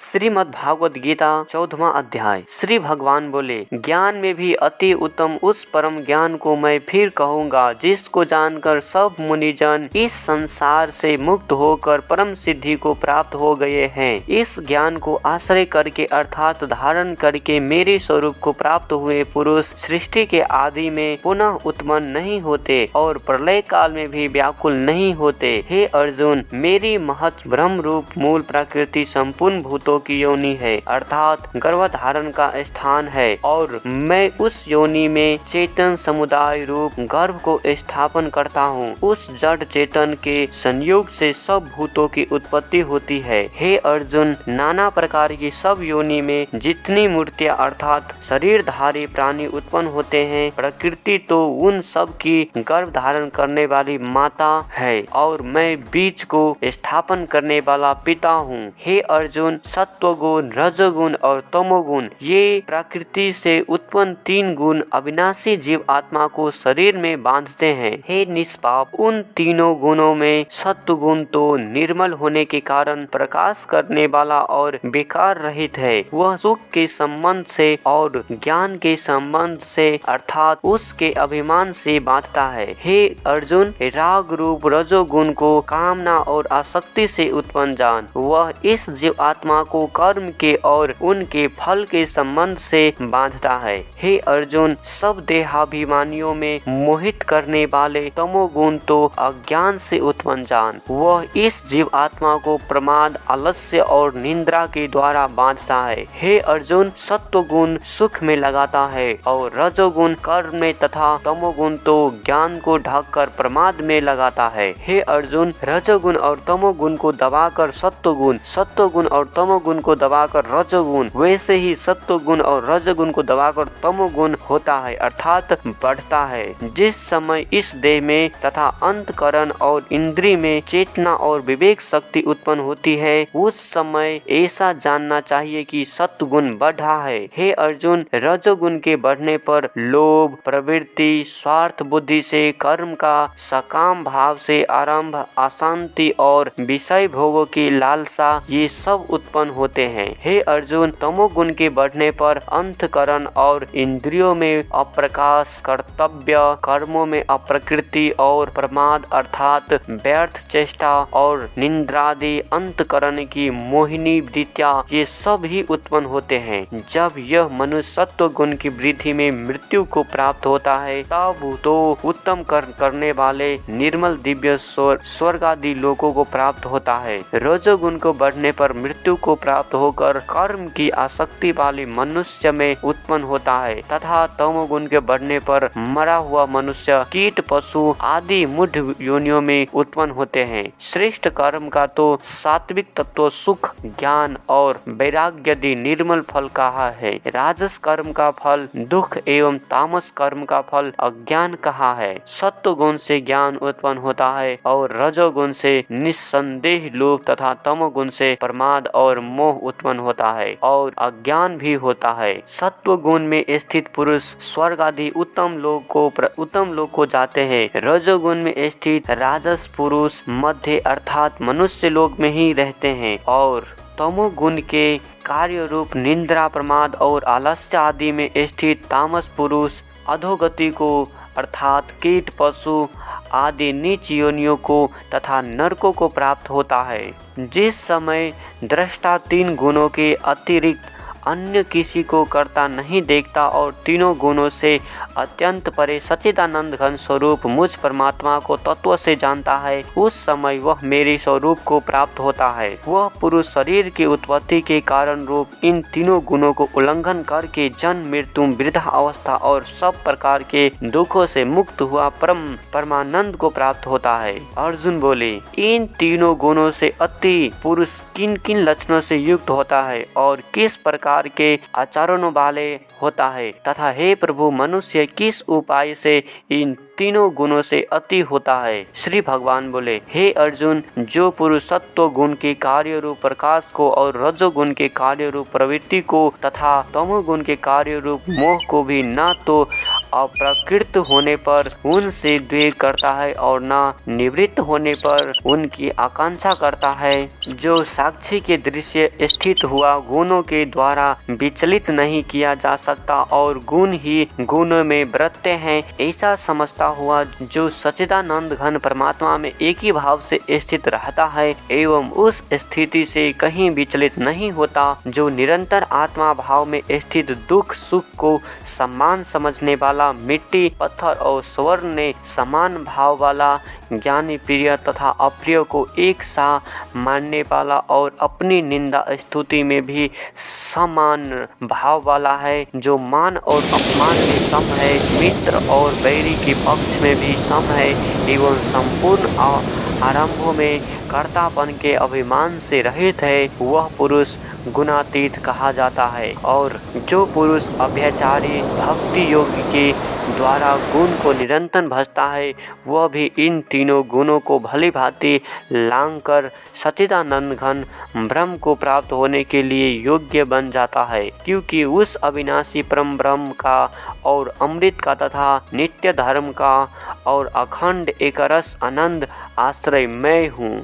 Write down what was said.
श्रीमद् भागवत गीता 14वां अध्याय। श्री भगवान बोले, ज्ञान में भी अति उत्तम उस परम ज्ञान को मैं फिर कहूँगा जिसको जानकर सब मुनिजन इस संसार से मुक्त होकर परम सिद्धि को प्राप्त हो गए हैं। इस ज्ञान को आश्रय करके अर्थात धारण करके मेरे स्वरूप को प्राप्त हुए पुरुष सृष्टि के आदि में पुनः उत्पन्न नहीं होते और प्रलय काल में भी व्याकुल नहीं होते। हे अर्जुन, मेरी महत् ब्रह्म रूप मूल प्रकृति संपूर्ण भूतों की योनि है, अर्थात गर्भधारण का स्थान है और मैं उस योनि में चेतन समुदाय रूप गर्भ को स्थापन करता हूँ। उस जड़ चेतन के संयोग से सब भूतों की उत्पत्ति होती है। हे अर्जुन, नाना प्रकार की सब योनि में जितनी मूर्तियाँ अर्थात शरीरधारी प्राणी उत्पन्न होते हैं, प्रकृति तो उन सब की गर्भ धारण करने वाली माता है और मैं बीज को स्थापन करने वाला पिता हूँ। हे अर्जुन, सत्वगुण, रजोगुण और तमोगुण ये प्रकृति से उत्पन्न तीन गुण अविनाशी जीव आत्मा को शरीर में बांधते हैं। हे निष्पाप, उन तीनों गुणों में सत्व गुण तो निर्मल होने के कारण प्रकाश करने वाला और विकार रहित है। वह सुख के संबंध से और ज्ञान के संबंध से अर्थात उसके अभिमान से बांधता है। हे अर्जुन, राग रूप रजोगुण को कामना और आसक्ति से उत्पन्न जान। वह इस जीव आत्मा को कर्म के और उनके फल के संबंध से बांधता है। हे अर्जुन, सब देहाभिमानियों में मोहित करने वाले तमोगुण तो अज्ञान से उत्पन्न जान। वह इस जीव आत्मा को प्रमाद, आलस्य और निंद्रा के द्वारा बांधता है। हे अर्जुन, सत्वगुण सुख में लगाता है और रजोगुण कर्म में तथा तमोगुण तो ज्ञान को ढककर प्रमाद में लगाता है। हे अर्जुन, रजोगुण और तमोगुण को दबाकर सत्वगुण, सत्वगुण और तमोगुण को दबाकर रजोगुण, वैसे ही सत्वगुण और रजोगुण को दबाकर तमोगुण होता है अर्थात बढ़ता है। जिस समय इस देह में तथा अंतकरण और इंद्रिय में चेतना और विवेक शक्ति उत्पन्न होती है, उस समय ऐसा जानना चाहिए कि सत्वगुण बढ़ा है। हे अर्जुन, रजोगुण के बढ़ने पर लोभ, प्रवृत्ति, स्वार्थ बुद्धि से कर्म का सकाम भाव से आरंभ, अशांति और विषय भोगों की लालसा ये सब उत्पन्न होते हैं। हे अर्जुन, तमोगुण के बढ़ने पर अंतकरण और इंद्रियों में अप्रकाश, कर्तव्य कर्मों में अप्रकृति और प्रमाद अर्थात व्यर्थ चेष्टा और निंद्रादि अंतकरण की मोहिनी वृत्तियां ये सब ही उत्पन्न होते हैं। जब यह मनुष्य सत्व गुण की वृद्धि में मृत्यु को प्राप्त होता है, तब तो उत्तम करने वाले निर्मल दिव्य स्वर्ग आदि लोकों को प्राप्त होता है। रजोगुण को बढ़ने पर मृत्यु को प्राप्त होकर कर्म की आसक्ति वाली मनुष्य में उत्पन्न होता है तथा तमोगुण के बढ़ने पर मरा हुआ मनुष्य, कीट, पशु आदि मूढ़ योनियों में उत्पन्न होते हैं। श्रेष्ठ कर्म का तो सात्विक तत्व सुख, ज्ञान और वैराग्य आदि निर्मल फल कहा है। राजस कर्म का फल दुख एवं तामस कर्म का फल अज्ञान कहा है। सत्व गुण से ज्ञान उत्पन्न होता है और रजोगुण से निस्संदेह लोभ तथा तमोगुण से प्रमाद और मोह उत्पन्न होता है और अज्ञान भी होता है। सत्व गुण में स्थित पुरुष स्वर्ग आदि उत्तम लोक को जाते हैं। रजोगुण में स्थित राजस पुरुष मध्य अर्थात मनुष्य लोक में ही रहते हैं और तमोगुण के कार्य रूप निंद्रा, प्रमाद और आलस्य आदि में स्थित तामस पुरुष अधोगति को अर्थात कीट, पशु आदि नीच योनियों को तथा नरकों को प्राप्त होता है। जिस समय दृष्टा तीन गुणों के अतिरिक्त अन्य किसी को करता नहीं देखता और तीनों गुणों से अत्यंत परे सच्चिदानंद घन स्वरूप मुझ परमात्मा को तत्व से जानता है, उस समय वह मेरे स्वरूप को प्राप्त होता है। वह पुरुष शरीर की उत्पत्ति के कारण रूप इन तीनों गुणों को उल्लंघन करके जन्म, मृत्यु, वृद्धा अवस्था और सब प्रकार के दुखों से मुक्त हुआ परमानंद को प्राप्त होता है। अर्जुन बोले, इन तीनों गुणों से अति पुरुष किन किन लक्षणों से युक्त होता है और किस प्रकार के आचरणों वाले होता है तथा हे प्रभु, मनुष्य किस उपाय से इन तीनों गुणों से अति होता है। श्री भगवान बोले, हे अर्जुन, जो पुरुष सत्व गुण के कार्य रूप प्रकाश को और रजोगुण के कार्य रूप प्रवृत्ति को तथा तमोगुण के कार्य रूप मोह को भी न तो अप्रकृत होने पर उनसे द्वेष करता है और न निवृत्त होने पर उनकी आकांक्षा करता है। जो साक्षी के दृश्य स्थित हुआ गुणों के द्वारा विचलित नहीं किया जा सकता और गुण ही गुणों में बरतते हैं, ऐसा समझता हुआ जो सच्चिदानंद घन परमात्मा में एक ही भाव से स्थित रहता है एवं उस स्थिति से कहीं विचलित नहीं होता, जो निरंतर आत्मा भाव में स्थित दुख सुख को समान समझने वाला, मिट्टी पत्थर और स्वर्ण ने समान भाव वाला, ज्ञानी प्रिय तथा अप्रिय को एक सा मानने वाला और अपनी निंदा स्तुति में भी समान भाव वाला है, जो मान और अपमान में सम है, मित्र और बैरी के पक्ष में भी सम है एवं संपूर्ण आरंभों में कर्तापन के अभिमान से रहित है, वह पुरुष गुणातीत कहा जाता है। और जो पुरुष अभ्याचारी भक्ति योग के द्वारा गुण को निरंतर भजता है, वह भी इन तीनों गुणों को भली भांति लांघ कर सच्चिदानंद घन ब्रह्म को प्राप्त होने के लिए योग्य बन जाता है, क्योंकि उस अविनाशी परम ब्रह्म का और अमृत का तथा नित्य धर्म का और अखंड एकरस आनंद आश्रय मैं हूँ।